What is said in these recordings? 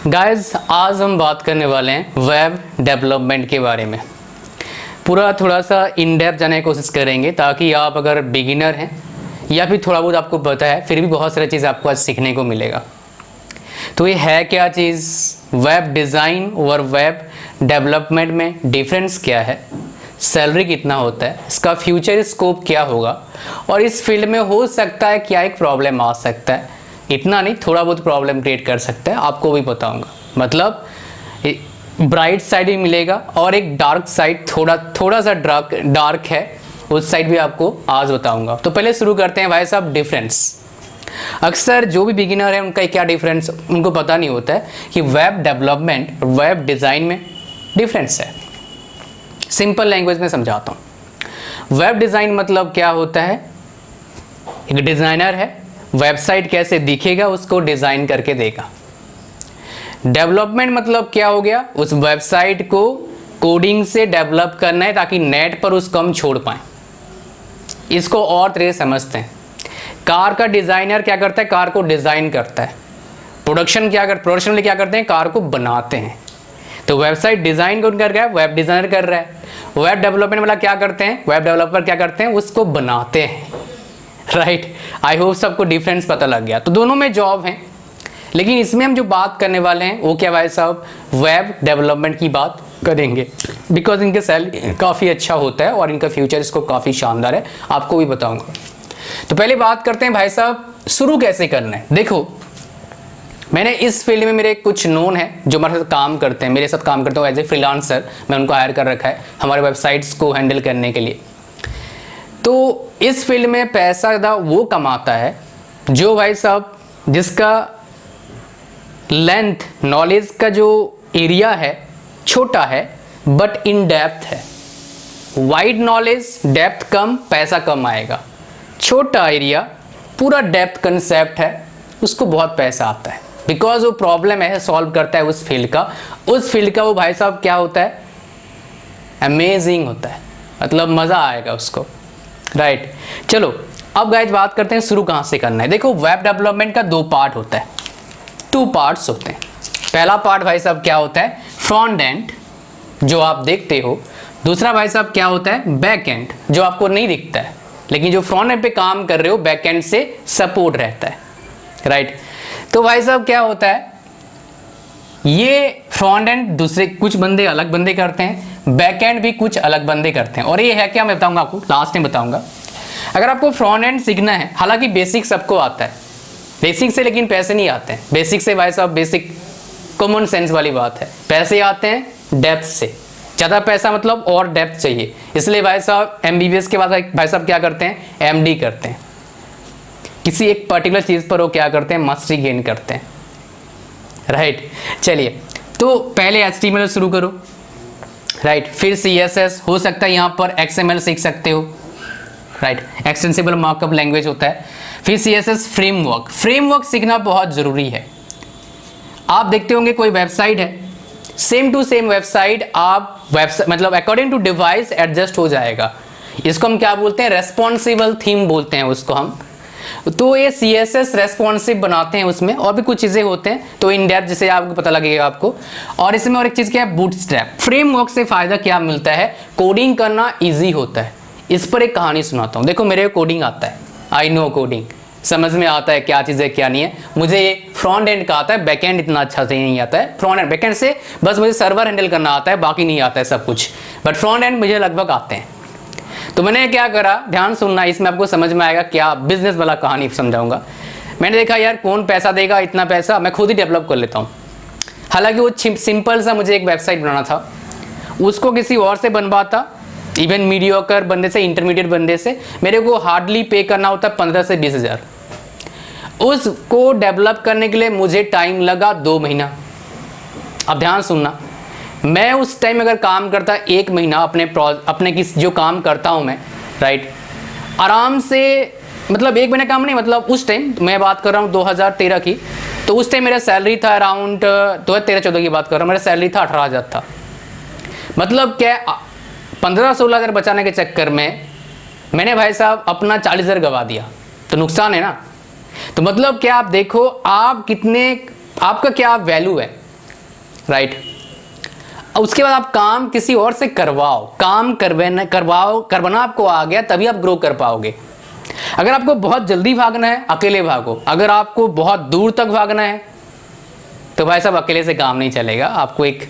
Guys आज हम बात करने वाले हैं वेब डेवलपमेंट के बारे में। पूरा थोड़ा सा इन डेप्थ जाने की कोशिश करेंगे ताकि आप अगर बिगिनर हैं या फिर थोड़ा बहुत आपको पता है फिर भी बहुत सारी चीज़ आपको आज सीखने को मिलेगा। तो ये है क्या चीज़, वेब डिज़ाइन और वेब डेवलपमेंट में डिफरेंस क्या है, सैलरी कितना होता है, इसका फ्यूचर स्कोप क्या होगा और इस फील्ड में हो सकता है क्या एक प्रॉब्लम आ सकता है। इतना नहीं, थोड़ा बहुत प्रॉब्लम क्रिएट कर सकता है, आपको भी बताऊंगा। मतलब ब्राइट साइड भी मिलेगा और एक डार्क साइड, थोड़ा सा डार्क है, उस साइड भी आपको आज बताऊंगा। तो पहले शुरू करते हैं भाई साहब डिफरेंस। अक्सर जो भी बिगिनर है उनका क्या डिफरेंस उनको पता नहीं होता है कि वेब डेवलपमेंट वेब डिज़ाइन में डिफरेंस है। सिंपल लैंग्वेज में समझाता हूँ। वेब डिज़ाइन मतलब क्या होता है, एक डिज़ाइनर है, वेबसाइट कैसे दिखेगा उसको डिज़ाइन करके देगा। डेवलपमेंट मतलब क्या हो गया, उस वेबसाइट को कोडिंग से डेवलप करना है ताकि नेट पर उसको हम छोड़ पाएँ। इसको और तरह से समझते हैं। कार का डिज़ाइनर क्या करता है, कार को डिज़ाइन करता है। प्रोडक्शन में क्या करते हैं, कार को बनाते हैं। तो वेबसाइट डिज़ाइन कौन कर रहा है, वेब डिज़ाइनर कर रहा है। वेब डेवलपमेंट वाला क्या करते हैं, वेब डेवलपर क्या करते हैं, उसको बनाते हैं। राइट, आई होप सबको डिफरेंस पता लग गया। तो दोनों में जॉब है, लेकिन इसमें हम जो बात करने वाले हैं वो क्या भाई साहब, वेब डेवलपमेंट की बात करेंगे। बिकॉज इनके सैलरी काफ़ी अच्छा होता है और इनका फ्यूचर इसको काफ़ी शानदार है, आपको भी बताऊंगा। तो पहले बात करते हैं भाई साहब शुरू कैसे करना है। देखो, मैंने इस फील्ड में मेरे कुछ नोन हैं जो मेरे साथ काम करते हैं, एज ए फ्रीलांसर। मैं उनको हायर कर रखा है हमारे वेबसाइट्स को हैंडल करने के लिए। तो इस फील्ड में पैसा ज़्यादा वो कमाता है जो भाई साहब जिसका लेंथ नॉलेज का जो एरिया है छोटा है बट इन डेप्थ है। वाइड नॉलेज डेप्थ कम, पैसा कम आएगा। छोटा एरिया पूरा डेप्थ कंसेप्ट है, उसको बहुत पैसा आता है। बिकॉज वो प्रॉब्लम है सॉल्व करता है उस फील्ड का वो भाई साहब क्या होता है, अमेजिंग होता है, मतलब मज़ा आएगा उसको। राइट, चलो अब गाइस बात करते हैं शुरू कहाँ से करना है। देखो, वेब डेवलपमेंट का दो पार्ट होता है, 2 पार्ट्स होते हैं। पहला पार्ट भाई साहब क्या होता है, फ्रंट एंड जो आप देखते हो। दूसरा भाई साहब क्या होता है, बैक एंड जो आपको नहीं दिखता है, लेकिन जो फ्रंट एंड पे काम कर रहे हो बैक एंड से सपोर्ट रहता है। राइट, तो भाई साहब क्या होता है, ये फ्रंट एंड दूसरे कुछ बंदे अलग बंदे करते हैं, बैक एंड भी कुछ अलग बंदे करते हैं। और ये है क्या, मैं बताऊंगा आपको, लास्ट में बताऊंगा। अगर आपको फ्रंट एंड सीखना है, हालांकि बेसिक सबको आता है, बेसिक से लेकिन पैसे नहीं आते हैं। बेसिक से भाई साहब बेसिक कॉमन सेंस वाली बात है, पैसे आते हैं डेप्थ से। ज़्यादा पैसा मतलब और डेप्थ चाहिए, इसलिए भाई साहब MBBS के बाद भाई साहब क्या करते हैं, MD करते हैं। किसी एक पर्टिकुलर चीज़ पर वो क्या करते हैं, मास्टरी गेन करते हैं। राइट, चलिए तो पहले HTML शुरू करो। राइट, फिर CSS, हो सकता है यहाँ पर XML सीख सकते हो। राइट, एक्सटेंसिबल मार्कअप लैंग्वेज होता है। फिर CSS फ्रेमवर्क सीखना बहुत ज़रूरी है। आप देखते होंगे कोई वेबसाइट है, सेम टू सेम वेबसाइट आप मतलब अकॉर्डिंग टू डिवाइस एडजस्ट हो जाएगा। इसको हम क्या बोलते हैं, रेस्पॉन्सिबल थीम बोलते हैं उसको हम। तो ये CSS रेस्पॉन्सिव बनाते हैं, उसमें और भी कुछ चीज़ें होते हैं, तो इन डेप्थ जिसे आपको पता लगेगा आपको। और इसमें और एक चीज़ क्या है, बूटस्ट्रैप। फ्रेमवर्क से फ़ायदा क्या मिलता है, कोडिंग करना ईजी होता है। इस पर एक कहानी सुनाता हूँ। देखो, मेरे कोडिंग आता है, आई नो कोडिंग, समझ में आता है क्या चीज़ है क्या नहीं है। मुझे ये फ्रंट एंड का आता है, बैक एंड इतना अच्छा से नहीं आता है। फ्रंट एंड बैक एंड से बस मुझे सर्वर हैंडल करना आता है, बाकी नहीं आता है सब कुछ, बट फ्रंट एंड मुझे लगभग आते हैं। तो मैंने क्या करा, ध्यान सुनना, इसमें आपको समझ में आएगा, क्या बिजनेस वाला कहानी समझाऊंगा। मैंने देखा यार कौन पैसा देगा इतना पैसा, मैं खुद ही डेवलप कर लेता हूँ। हालांकि वो सिंपल सा मुझे एक वेबसाइट बनाना था, उसको किसी और से बनवाता, इवन मीडियोकर बंदे से, इंटरमीडिएट बंदे से, मेरे को हार्डली पे करना होता 15 से 20 हज़ार। उसको डेवलप करने के लिए मुझे टाइम लगा 2 महीना। अब ध्यान सुनना, मैं उस टाइम अगर काम करता 1 महीना अपने किस जो काम करता हूँ मैं, राइट, आराम से, मतलब 1 महीना काम नहीं, मतलब उस टाइम मैं बात कर रहा हूँ 2013 की, तो उस टाइम मेरा सैलरी था अराउंड 2013-14 की बात कर रहा हूँ, मेरा सैलरी था 18,000 था। मतलब क्या, 15-16 हज़ार बचाने के चक्कर में मैंने भाई साहब अपना 40,000 गवा दिया, तो नुकसान है ना। तो मतलब क्या, आप देखो आप कितने, आपका क्या वैल्यू है, राइट। उसके बाद आप काम किसी और से करवाओ, काम करवाना आपको आ गया तभी आप ग्रो कर पाओगे। अगर आपको बहुत जल्दी भागना है अकेले भागो, अगर आपको बहुत दूर तक भागना है तो भाई साहब अकेले से काम नहीं चलेगा, आपको एक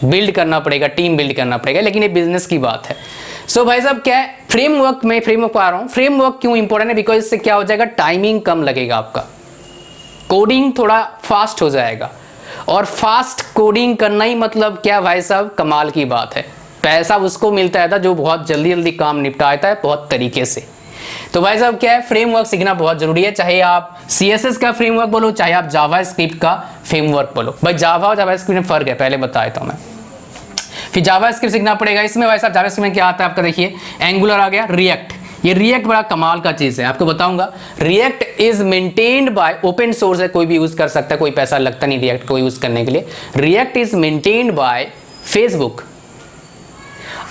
बिल्ड करना पड़ेगा, टीम बिल्ड करना पड़ेगा, लेकिन ये बिजनेस की बात है। सो भाई साहब क्या है, फ्रेमवर्क में फ्रेमवर्क आ रहा हूँ। फ्रेमवर्क क्यों इंपॉर्टेंट है? बिकॉज इससे क्या हो जाएगा, टाइमिंग कम लगेगा, आपका कोडिंग थोड़ा फास्ट हो जाएगा, और फास्ट कोडिंग करना ही मतलब क्या भाई साहब, कमाल की बात है। पैसा उसको मिलता है जो बहुत जल्दी जल्दी काम निपटाता है बहुत तरीके से। तो भाई साहब क्या है, फ्रेमवर्क सीखना बहुत जरूरी है, चाहे आप CSS का फ्रेमवर्क बोलो, चाहे आप जावास्क्रिप्ट का फ्रेमवर्क बोलो। भाई जावा और जावास्क्रिप्ट में फर्क है, पहले बता देता हूं मैं। फिर जावास्क्रिप्ट सीखना पड़ेगा। इसमें भाई साहब जावास्क्रिप्ट में क्या आता है आपका, देखिए एंगुलर आ गया, रिएक्ट। ये रिएक्ट बड़ा कमाल का चीज है, आपको बताऊंगा। React is maintained by, open source है, कोई भी यूज कर सकता है, कोई पैसा लगता नहीं रिएक्ट को यूज करने के लिए। React is maintained by Facebook,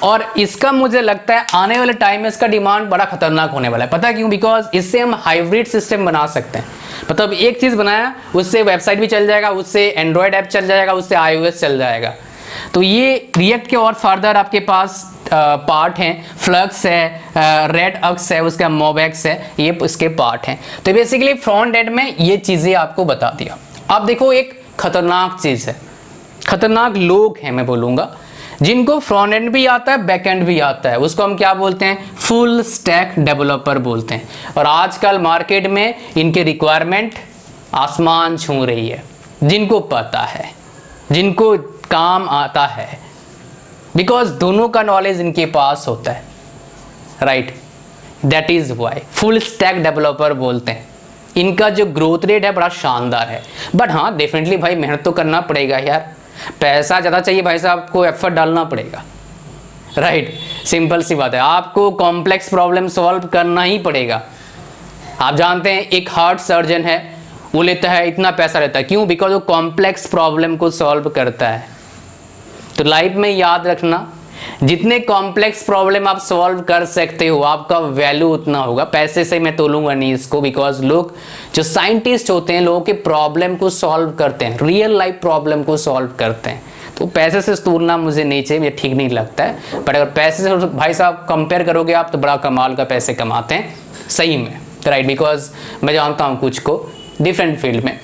और इसका मुझे लगता है आने वाले टाइम में इसका डिमांड बड़ा खतरनाक होने वाला है। पता है क्यों? बिकॉज इससे हम हाइब्रिड सिस्टम बना सकते हैं। मतलब एक चीज बनाया, उससे वेबसाइट भी चल जाएगा, उससे एंड्रॉयड ऐप चल जाएगा, उससे iOS चल जाएगा। तो ये रिएक्ट के और फर्दर आपके पास पार्ट हैं, फ्लक्स है, रेडअक्स है, उसका मोबैक्स है, ये इसके पार्ट हैं। तो बेसिकली फ्रंट एंड में ये चीजें आपको बता दिया। अब देखो एक खतरनाक चीज है, खतरनाक लोग हैं मैं बोलूंगा, जिनको फ्रंट एंड भी आता है, बैक एंड भी आता है। उसको हम क्या बोलते हैं? फुल स्टैक डेवलपर बोलते हैं। और आजकल मार्केट में इनके रिक्वायरमेंट आसमान छू रही है, जिनको पता है, जिनको काम आता है, बिकॉज दोनों का नॉलेज इनके पास होता है, right. That is why full stack developer बोलते हैं। इनका जो ग्रोथ रेट है बड़ा शानदार है। बट हाँ, डेफिनेटली भाई मेहनत तो करना पड़ेगा यार, पैसा ज़्यादा चाहिए भाई साहब, आपको एफर्ट डालना पड़ेगा, राइट। सिंपल सी बात है, आपको कॉम्प्लेक्स प्रॉब्लम सॉल्व करना ही पड़ेगा। आप जानते हैं एक हार्ट सर्जन है, वो लेता है इतना पैसा लेता है, क्यों? बिकॉज वो कॉम्प्लेक्स प्रॉब्लम को सॉल्व करता है। तो लाइफ में याद रखना, जितने कॉम्प्लेक्स प्रॉब्लम आप सॉल्व कर सकते हो, आपका वैल्यू उतना होगा। पैसे से मैं तोलूंगा नहीं इसको, बिकॉज लोग जो साइंटिस्ट होते हैं, लोगों के प्रॉब्लम को सॉल्व करते हैं, रियल लाइफ प्रॉब्लम को सॉल्व करते हैं। तो पैसे से तोलना मुझे नहीं चाहिए, मुझे ठीक नहीं लगता है। बट अगर पैसे से भाई साहब कंपेयर करोगे आप, तो बड़ा कमाल का पैसे कमाते हैं सही में, राइट। बिकॉज मैं जानता हूँ कुछ को डिफरेंट फील्ड में।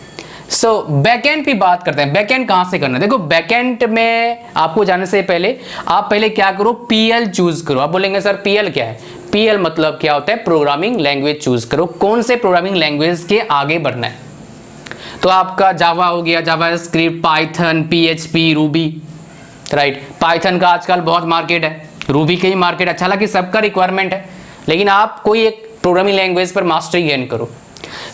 सो बैकएंड की बात करते हैं। बैकएंड कहां से करना है? देखो बैकएंड में आपको जाने से पहले आप पहले क्या करो, PL चूज करो। आप बोलेंगे सर PL क्या है? PL मतलब क्या होता है? प्रोग्रामिंग लैंग्वेज चूज करो, कौन से प्रोग्रामिंग लैंग्वेज के आगे बढ़ना है। तो आपका जावा हो गया, JavaScript, Python, PHP, Ruby, right. Python का आजकल बहुत मार्केट है, रूबी का ही मार्केट है। अच्छा, हालांकि सबका रिक्वायरमेंट है, लेकिन आप कोई एक प्रोग्रामिंग लैंग्वेज पर मास्टरी गेन करो।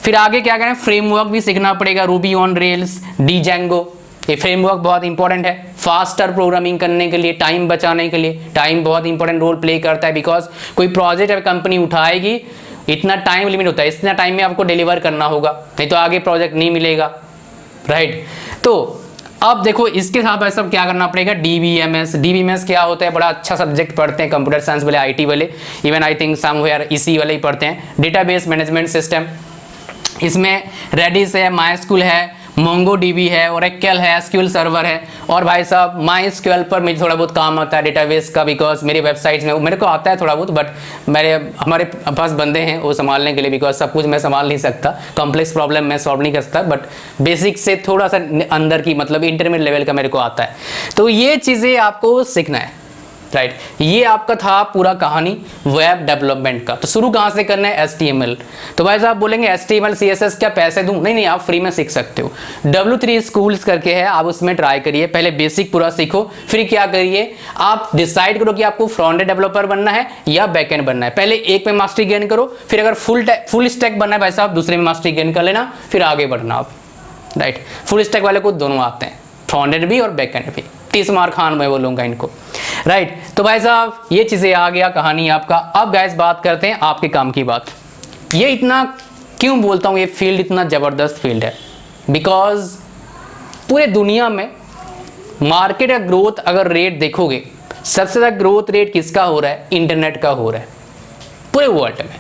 फिर आगे क्या करें, फ्रेमवर्क भी सीखना पड़ेगा, रूबी ऑन रेल्स, डीजेंगो। ये फ्रेमवर्क बहुत इंपॉर्टेंट है फास्टर प्रोग्रामिंग करने के लिए, टाइम बचाने के लिए। टाइम बहुत इंपॉर्टेंट रोल प्ले करता है, बिकॉज कोई प्रोजेक्ट अगर कंपनी उठाएगी, इतना टाइम लिमिट होता है, इतना टाइम में आपको डिलीवर करना होगा, नहीं तो आगे प्रोजेक्ट नहीं मिलेगा, राइट। तो अब देखो इसके साथ भाई सब क्या करना पड़ेगा, DBMS क्या होता है? बड़ा अच्छा सब्जेक्ट पढ़ते हैं कंप्यूटर साइंस वाले, IT वाले, इवन आई थिंक समवेयर इसी वाले ही पढ़ते हैं। डेटाबेस मैनेजमेंट सिस्टम, इसमें रेडिस है, MySQL है, MongoDB है, Oracle है, SQL सर्वर है। और भाई साहब MySQL पर मुझे थोड़ा बहुत काम आता है डेटाबेस का, बिकॉज मेरी वेबसाइट्स में मेरे को आता है थोड़ा बहुत, बट हमारे पास बंदे हैं वो संभालने के लिए, बिकॉज सब कुछ मैं संभाल नहीं सकता, कॉम्प्लेक्स प्रॉब्लम मैं सॉल्व नहीं कर सकता, बट बेसिक से थोड़ा सा अंदर की मतलब इंटरमीडिएट लेवल का मेरे को आता है। तो ये चीज़ें आपको सीखना है, राइट। ये आपका था पूरा कहानी वेब डेवलपमेंट का। तो शुरू कहाँ से करना है? HTML। तो भाई साहब बोलेंगे HTML CSS क्या पैसे दूं? नहीं, आप फ्री में सीख सकते हो। W3 स्कूल्स करके है, आप उसमें ट्राई करिए, पहले बेसिक पूरा सीखो, फिर क्या करिए, आप डिसाइड करो कि आपको फ्रंट एंड डेवलपर बनना है या बैक एंड बनना है। पहले एक में मास्टरी गेन करो, फिर अगर फुल स्टैक बनना है भाई साहब, दूसरे में मास्टरी गेन कर लेना, फिर आगे बढ़ना आप, राइट। फुल स्टैक वाले को दोनों आते हैं, फ्रंट एंड भी और बैक एंड भी। 30 मार्क खान मैं बोलूंगा इनको, राइट। तो भाई साहब ये चीजें आ गया कहानी आपका। अब गाइस बात करते हैं आपके काम की बात। ये इतना क्यों बोलता हूं, ये फील्ड इतना जबरदस्त फील्ड है, बिकॉज पूरे दुनिया में मार्केट का ग्रोथ अगर रेट देखोगे, सबसे ज्यादा ग्रोथ रेट किसका हो रहा है? इंटरनेट का हो रहा है पूरे वर्ल्ड में।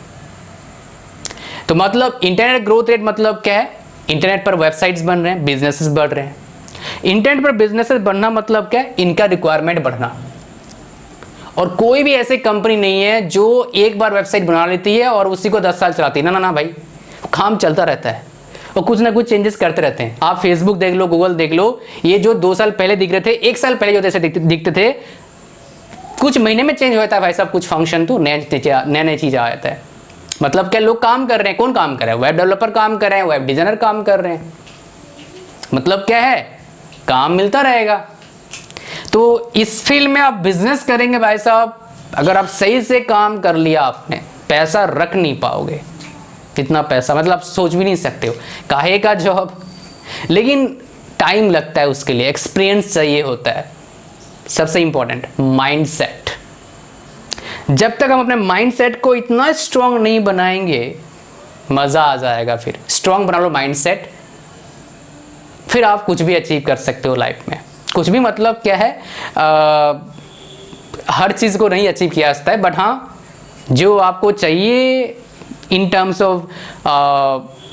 तो मतलब इंटरनेट ग्रोथ रेट मतलब क्या है? इंटरनेट पर वेबसाइट्स बन रहे हैं, बिजनेसेस बढ़ रहे हैं। इंटरनेट पर बिजनेसेस बढ़ना मतलब क्या है? इनका रिक्वायरमेंट बढ़ना। और कोई भी ऐसी कंपनी नहीं है जो एक बार वेबसाइट बना लेती है और उसी को 10 साल चलाती है। ना ना ना भाई, काम चलता रहता है और कुछ ना कुछ चेंजेस करते रहते हैं। आप फेसबुक देख लो, गूगल देख लो, ये जो 2 साल पहले दिख रहे थे, 1 साल पहले जो जैसे दिखते थे, कुछ महीने में चेंज होता है भाई साहब। कुछ फंक्शन तो नया नया चीज आ जाता है। मतलब क्या, लोग काम कर रहे हैं। कौन काम कर रहा है? वेब डेवलपर काम कर रहे हैं, वेब डिजाइनर काम कर रहे हैं। मतलब क्या है, काम मिलता रहेगा। तो इस फील्ड में आप बिजनेस करेंगे भाई साहब, अगर आप सही से काम कर लिया आपने, पैसा रख नहीं पाओगे। इतना पैसा मतलब आप सोच भी नहीं सकते हो। काहे का जॉब, लेकिन टाइम लगता है उसके लिए, एक्सपीरियंस चाहिए होता है। सबसे इंपॉर्टेंट माइंडसेट। जब तक हम अपने माइंडसेट को इतना स्ट्रांग नहीं बनाएंगे, मजा आ जाएगा। फिर स्ट्रांग बना लो माइंडसेट, फिर आप कुछ भी अचीव कर सकते हो लाइफ में। कुछ भी मतलब क्या है, हर चीज को नहीं अचीव किया जाता है, बट हाँ, जो आपको चाहिए in terms of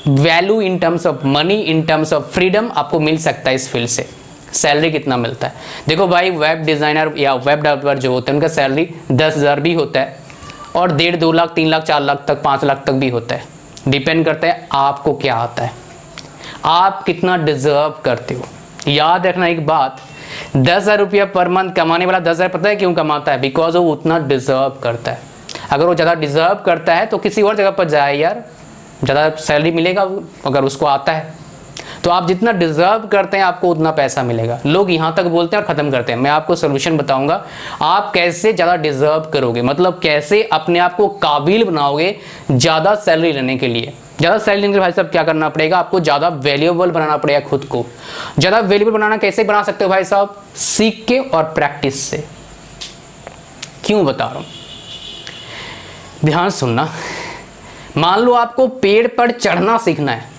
value, in terms of money, in terms of freedom, आपको मिल सकता है इस फील्ड से। सैलरी कितना मिलता है? देखो भाई, वेब डिज़ाइनर या वेब डेवलपर जो होते हैं, उनका सैलरी 10,000 भी होता है और 1.5, 2 लाख, 3 लाख, 4 लाख तक, 5 लाख तक भी होता है। डिपेंड करता है आपको क्या आता है, आप कितना डिजर्व करते हो। याद रखना एक बात, 10,000 रुपया पर मंथ कमाने वाला 10,000 पता है क्यों कमाता है? बिकॉज वो उतना डिजर्व करता है। अगर वो ज़्यादा डिजर्व करता है तो किसी और जगह पर जाए यार, ज़्यादा सैलरी मिलेगा अगर उसको आता है। तो आप जितना डिजर्व करते हैं आपको उतना पैसा मिलेगा। लोग यहाँ तक बोलते हैं और ख़त्म करते हैं। मैं आपको सोल्यूशन बताऊंगा, आप कैसे ज़्यादा डिजर्व करोगे, मतलब कैसे अपने आप को काबिल बनाओगे ज़्यादा सैलरी लेने के लिए। ज़्यादा सैलरी लेने के लिए भाई साहब क्या करना पड़ेगा? आपको ज़्यादा वैल्यूएबल बनाना पड़ेगा खुद को। ज़्यादा वैल्यूएबल बनाना कैसे बना सकते हो भाई साहब? सीख के और प्रैक्टिस से। क्यों बता रहा हूँ, ध्यान सुनना। मान लो आपको पेड़ पर चढ़ना सीखना है।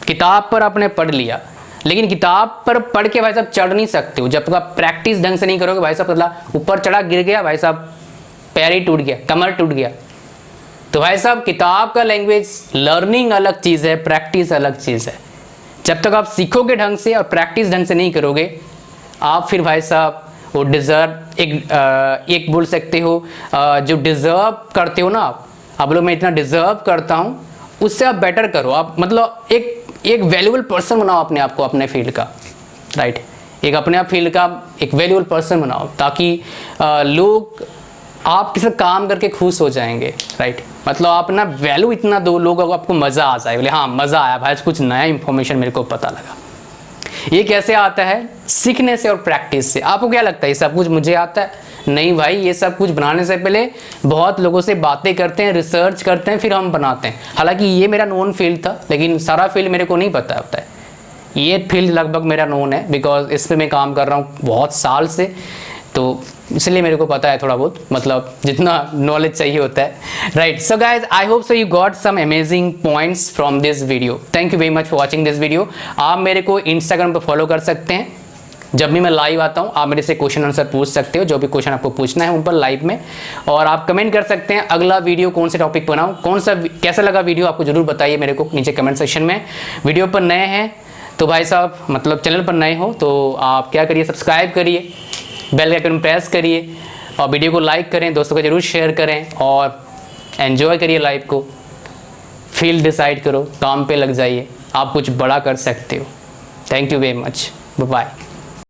किताब पर आपने पढ़ लिया, लेकिन किताब पर पढ़ के भाई साहब चढ़ नहीं सकते हो जब तक आप प्रैक्टिस ढंग से नहीं करोगे। भाई साहब मतलब ऊपर चढ़ा, गिर गया, भाई साहब पैर ही टूट गया, कमर टूट गया। तो भाई साहब किताब का लैंग्वेज, लर्निंग अलग चीज़ है, प्रैक्टिस अलग चीज़ है। जब तक आप सीखोगे ढंग से और प्रैक्टिस ढंग से नहीं करोगे, आप फिर भाई साहब वो डिज़र्व एक बोल सकते हो, जो डिज़र्व करते हो ना आप बोलो मैं इतना डिज़र्व करता हूँ, उससे आप बेटर करो। आप मतलब एक वैल्यूएबल पर्सन बनाओ अपने आप को, अपने फील्ड का, राइट। एक अपने आप फील्ड का एक वैल्यूएबल पर्सन बनाओ, ताकि लोग आपके साथ काम करके खुश हो जाएंगे, राइट। मतलब आप ना वैल्यू इतना दो, लोगों को आपको मज़ा आ जाए, बोले हाँ मज़ा आया भाई, कुछ नया इंफॉर्मेशन मेरे को पता लगा। ये कैसे आता है? सीखने से और प्रैक्टिस से। आपको क्या लगता है ये सब कुछ मुझे आता है? नहीं भाई, ये सब कुछ बनाने से पहले बहुत लोगों से बातें करते हैं, रिसर्च करते हैं, फिर हम बनाते हैं। हालांकि ये मेरा नोन फील्ड था, लेकिन सारा फील्ड मेरे को नहीं पता होता है। ये फील्ड लगभग मेरा नोन है, बिकॉज इस पर मैं काम कर रहा हूँ बहुत साल से, तो इसलिए मेरे को पता है थोड़ा बहुत, मतलब जितना नॉलेज चाहिए होता है, right. So guys, I hope so you got some amazing points from this video. Thank you very much for watching this video. आप मेरे को इंस्टाग्राम पर फॉलो कर सकते हैं। जब भी मैं लाइव आता हूँ आप मेरे से क्वेश्चन आंसर पूछ सकते हो, जो भी क्वेश्चन आपको पूछना है उन पर लाइव में। और आप कमेंट कर सकते हैं अगला वीडियो कौन से टॉपिक पर बनाऊँ, कैसा लगा वीडियो आपको जरूर बताइए मेरे को नीचे कमेंट सेक्शन में। वीडियो पर नए हैं तो भाई साहब, मतलब चैनल पर नए हो तो आप क्या करिए, सब्सक्राइब करिए, बेल आइकन प्रेस करिए और वीडियो को लाइक करें, दोस्तों को जरूर शेयर करें और एंजॉय करिए लाइफ को। फील्ड डिसाइड करो, काम पे लग जाइए, आप कुछ बड़ा कर सकते हो। Thank you very much, bye bye.